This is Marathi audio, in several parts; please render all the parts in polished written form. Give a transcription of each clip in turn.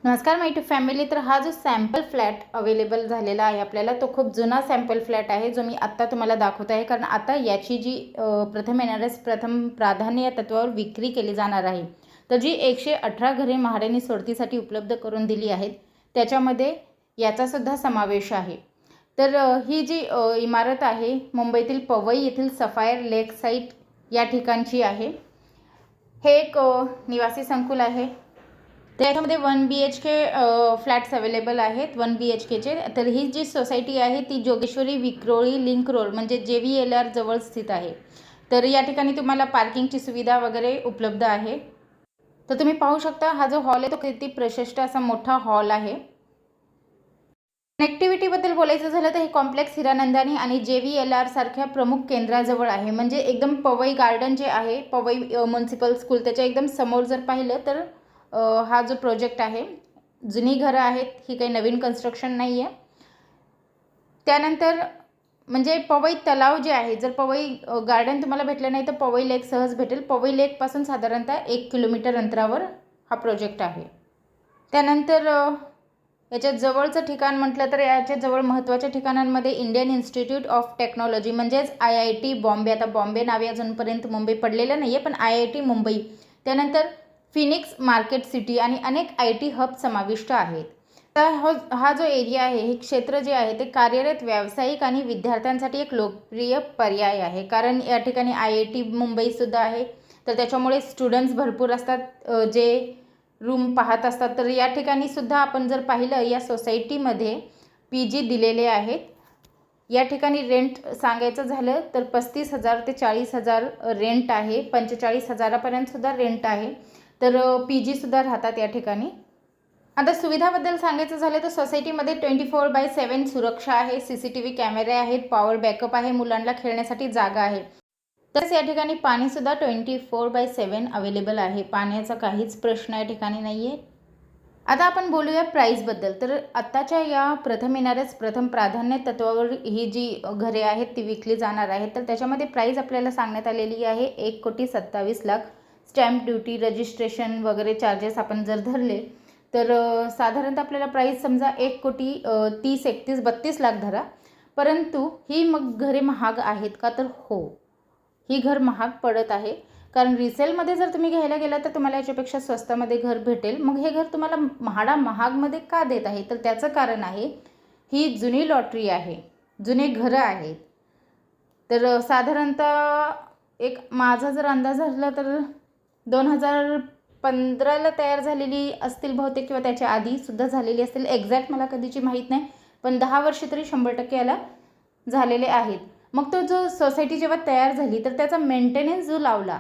नमस्कार माय यूट्यूब फॅमिली। तर हा जो सॅम्पल फ्लॅट अवेलेबल झालेला आहे आपल्याला, तो खूप जुना सॅम्पल फ्लॅट आहे जो मी आत्ता तुम्हाला दाखवत आहे। कारण आता याची जी प्रथम येणाऱ्यास प्रथम प्राधान्य या तत्वावर विक्री केली जाणार आहे। तर जी 118 घरे म्हाडानी सोडतीसाठी उपलब्ध करून दिली आहेत, त्याच्यामध्ये याचासुद्धा समावेश आहे। तर ही जी इमारत आहे मुंबईतील पवई येथील सफायर लेक साईट या ठिकाणची आहे। हे एक निवासी संकुल आहे। त्याच्यामध्ये 1 BHK फ्लॅट्स अवेलेबल आहेत 1 BHKचे। तर ही जी सोसायटी आहे ती जोगेश्वरी विक्रोळी लिंक रोड म्हणजे JVLR जवळ स्थित आहे। तर या ठिकाणी तुम्हाला पार्किंगची सुविधा वगैरे उपलब्ध आहे। तर तुम्ही पाहू शकता हा जो हॉल आहे तो किती प्रशस्त असा मोठा हॉल आहे। कनेक्टिव्हिटीबद्दल बोलायचं झालं तर हे कॉम्प्लेक्स हिरानंदानी आणि JVLR सारख्या प्रमुख केंद्राजवळ आहे। म्हणजे एकदम पवई गार्डन जे आहे, पवई म्युनिसिपल स्कूल त्याच्या एकदम समोर जर पाहिलं तर हा जो प्रोजेक्ट आहे, जुनी घरं आहेत, ही काही नवीन कन्स्ट्रक्शन नाही आहे। त्यानंतर म्हणजे पवई तलाव जे आहे, जर पवई गार्डन तुम्हाला भेटलं नाही तर पवई लेक सहज भेटेल। पवई लेकपासून साधारणतः 1 किलोमीटर अंतरावर हा प्रोजेक्ट आहे। त्यानंतर याच्या जवळचं ठिकाण म्हटलं तर याच्या जवळ महत्त्वाच्या ठिकाणांमध्ये इंडियन इन्स्टिट्यूट ऑफ टेक्नॉलॉजी म्हणजेच IIT बॉम्बे। आता बॉम्बे नावे अजूनपर्यंत मुंबई पडलेलं नाही आहे, पण IIT मुंबई, त्यानंतर फिनिक्स मार्केट सिटी आणि अनेक IT हब समाविष्ट आहेत। तर हा जो एरिया आहे, हे क्षेत्र जे आहे ते कार्यरत व्यावसायिक आणि विद्यार्थ्यांसाठी एक लोकप्रिय पर्याय आहे। कारण या ठिकाणी IIT मुंबईसुद्धा आहे, तर त्याच्यामुळे स्टुडंट्स भरपूर असतात जे रूम पाहत असतात। तर या ठिकाणी सुद्धा आपण जर पाहिलं या सोसायटीमध्ये PG दिलेले आहेत। या ठिकाणी रेंट सांगायचं झालं तर 35,000 ते 40,000 रेंट आहे, 45,000पर्यंत सुद्धा रेंट आहे। तर PG सुद्धा राहतात या ठिकाणी। आता सुविधाबद्दल सांगायचं झालं तर सोसायटीमध्ये 24/7 सुरक्षा आहे, CCTV कॅमेरे आहेत, पॉवर बॅकअप आहे, मुलांना खेळण्यासाठी जागा आहे। तसेच या ठिकाणी पाणीसुद्धा 24/7 अवेलेबल आहे। पाण्याचा काहीच प्रश्न या ठिकाणी नाही आहे। आता आपण बोलूया प्राईसबद्दल। तर आत्ताच्या या प्रथम येणाऱ्याच प्रथम प्राधान्य तत्वावर ही जी घरे आहेत ती विकली जाणार आहेत। तर त्याच्यामध्ये प्राईस आपल्याला सांगण्यात आलेली आहे 1,27,00,000। स्टॅम्प ड्युटी, रजिस्ट्रेशन वगैरे चार्जेस आपण जर धरले तर साधारणतः आपल्याला प्राईस समजा 1,30,00,000, 31,00,000, 32,00,000 धरा। परंतु ही मग घरे महाग आहेत का? तर हो, ही घर महाग पडत आहे। कारण रिसेलमध्ये जर तुम्ही घ्यायला गेला तर तुम्हाला याच्यापेक्षा स्वस्तामध्ये घर भेटेल। मग हे घर तुम्हाला म्हाडा महागमध्ये का देत आहे? तर त्याचं कारण आहे ही जुनी लॉटरी आहे, जुने घरं आहेत। तर साधारणतः एक माझा जर अंदाज धरला तर 2015ला तयार झालेली असतील बहुतेक, किंवा त्याच्या आधीसुद्धा झालेली असतील, एक्झॅक्ट मला कधीची माहीत नाही, पण 10 वर्ष तरी 100% याला झालेले आहेत। मग तो जो सोसायटी जेव्हा तयार झाली तर त्याचा मेंटेनन्स जो लावला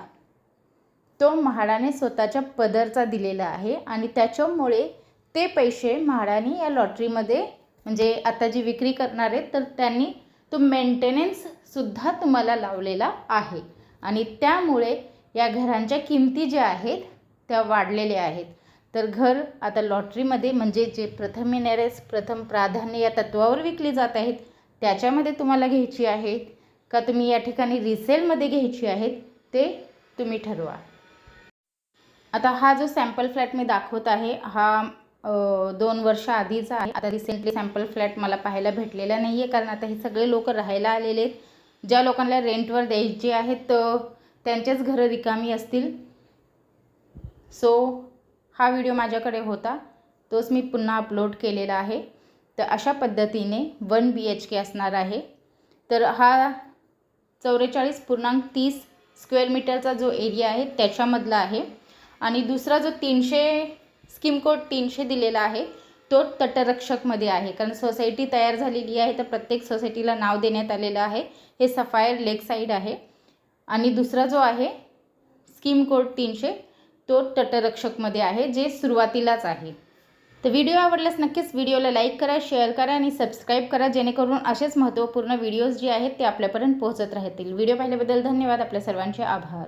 तो म्हाडाने स्वतःच्या पदरचा दिलेला आहे आणि त्याच्यामुळे ते पैसे म्हाडाने या लॉटरीमध्ये म्हणजे आता जी विक्री करणार आहेत तर त्यांनी तो मेंटेनन्ससुद्धा तुम्हाला लावलेला आहे आणि त्यामुळे या घरांच्या किमती ज्या आहेत त्या वाढलेल्या आहेत। तर घर आता लॉटरीमध्ये म्हणजे जे प्रथम येणाऱ्यास प्रथम प्राधान्य या तत्वावर विकली जात आहेत त्याच्यामध्ये तुम्हाला घ्यायची आहेत का तुम्ही या ठिकाणी रिसेलमध्ये घ्यायची आहेत ते तुम्ही ठरवा। आता हा जो सॅम्पल फ्लॅट मी दाखवत आहे हा 2 वर्ष आधीचा आहे। आता रिसेंटली सॅम्पल फ्लॅट मला पाहायला भेटलेला नाही आहे, कारण आता हे सगळे लोक राहायला आलेले आहेत। ज्या लोकांना रेंटवर द्यायचे आहेत त्यांचेच घरं रिकामी असतील। सो हा व्हिडिओ माझ्याकडे होता, तोच मी पुन्हा अपलोड केलेला आहे। तर अशा पद्धतीने 1 BHK असणार आहे। तर हा 44.30 स्क्वेअर मीटरचा जो एरिया आहे त्याच्यामधला आहे आणि दुसरा जो 300 स्कीम कोड 300 दिलेला आहे तो तटरक्षकमध्ये आहे। कारण सोसायटी तयार झालेली आहे तर प्रत्येक सोसायटीला नाव देण्यात आलेलं आहे। हे सफायर लेक साईड आहे आणि दुसरा जो आहे स्कीम कोड 300 तो तटरक्षकमध्ये आहे, जे सुरुवातीलाच आहे। तर व्हिडिओ आवडल्यास नक्कीच व्हिडिओला लाईक करा, शेअर करा आणि सबस्क्राईब करा, जेणेकरून असेच महत्त्वपूर्ण व्हिडिओज जे आहेत ते आपल्यापर्यंत पोहोचत राहतील। व्हिडिओ पाहिल्याबद्दल धन्यवाद। आपल्या सर्वांचे आभार।